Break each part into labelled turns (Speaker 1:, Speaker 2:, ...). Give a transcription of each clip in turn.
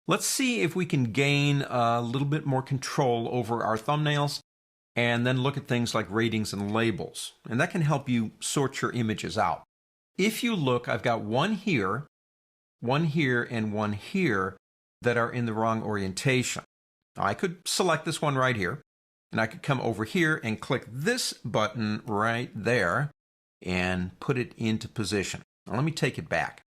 Speaker 1: Let's see if we can gain a little bit more control over our thumbnails and then look at things like ratings and labels. And that can help you sort your images out. If you look, I've got one here, and one here that are in the wrong orientation. Now, I could select this one right here, and I could come over here and click this button right there and put it into position. Now, let me take it back.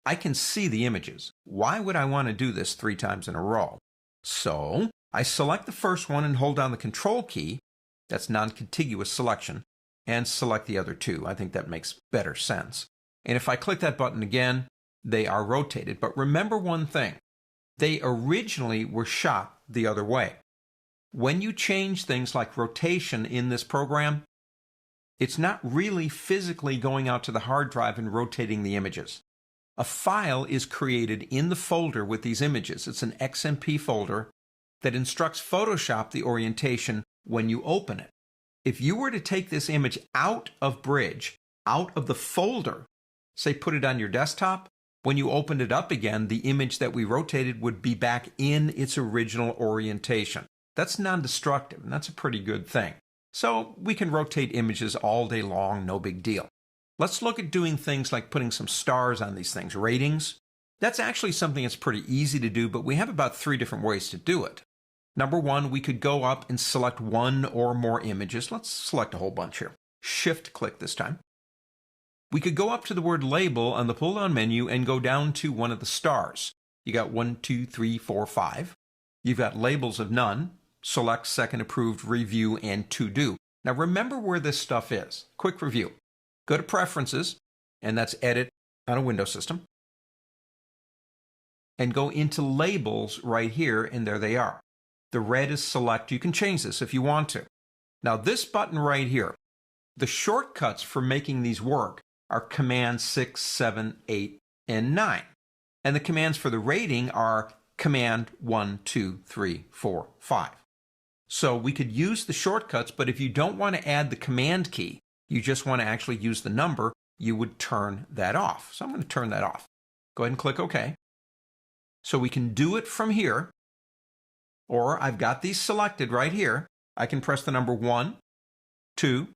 Speaker 1: I can see the images. Why would I want to do this 3 times in a row? So I select the first one and hold down the Control key, that's non-contiguous selection, and select the other 2. I think that makes better sense. And if I click that button again, they are rotated. But remember one thing, they originally were shot the other way. When you change things like rotation in this program, it's not really physically going out to the hard drive and rotating the images. A file is created in the folder with these images. It's an XMP folder that instructs Photoshop the orientation when you open it. If you were to take this image out of Bridge, out of the folder, say put it on your desktop, when you opened it up again, the image that we rotated would be back in its original orientation. That's non-destructive, and that's a pretty good thing. So we can rotate images all day long, no big deal. Let's look at doing things like putting some stars on these things, ratings. That's actually something that's pretty easy to do, but we have about 3 different ways to do it. Number 1, we could go up and select 1 or more images. Let's select a whole bunch here. Shift-click this time. We could go up to the word label on the pull-down menu and go down to one of the stars. You got 1, 2, 3, 4, 5. You've got labels of none. Select second approved, review, and to do. Now remember where this stuff is. Quick review. Go to Preferences, and that's Edit on a Windows system. And go into Labels right here, and there they are. The red is Select. You can change this if you want to. Now this button right here, the shortcuts for making these work are Command 6, 7, 8, and 9. And the commands for the rating are Command 1, 2, 3, 4, 5. So we could use the shortcuts, but if you don't want to add the Command key, you just want to actually use the number, you would turn that off. So I'm going to turn that off. Go ahead and click OK. So we can do it from here, or I've got these selected right here. I can press the number 1, 2,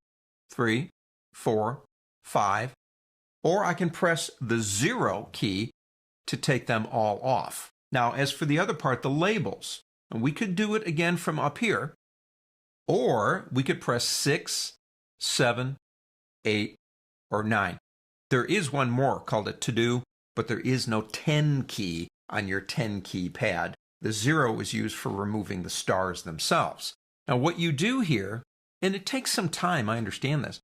Speaker 1: 3, 4, 5, or I can press the 0 key to take them all off. Now, as for the other part, the labels, we could do it again from up here, or we could press 6, 7, 8, or 9. There is one more called a to-do, but there is no 10 key on your 10 key pad. The 0 is used for removing the stars themselves. Now what you do here, and it takes some time, I understand this.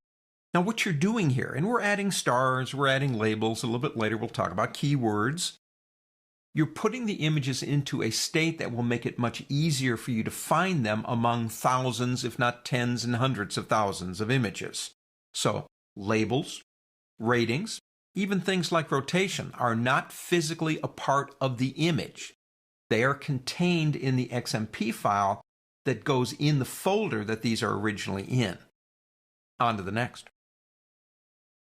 Speaker 1: Now what you're doing here, and we're adding stars, we're adding labels, a little bit later we'll talk about keywords. You're putting the images into a state that will make it much easier for you to find them among thousands, if not tens and hundreds of thousands of images. So labels, ratings, even things like rotation are not physically a part of the image. They are contained in the XMP file that goes in the folder that these are originally in. On to the next.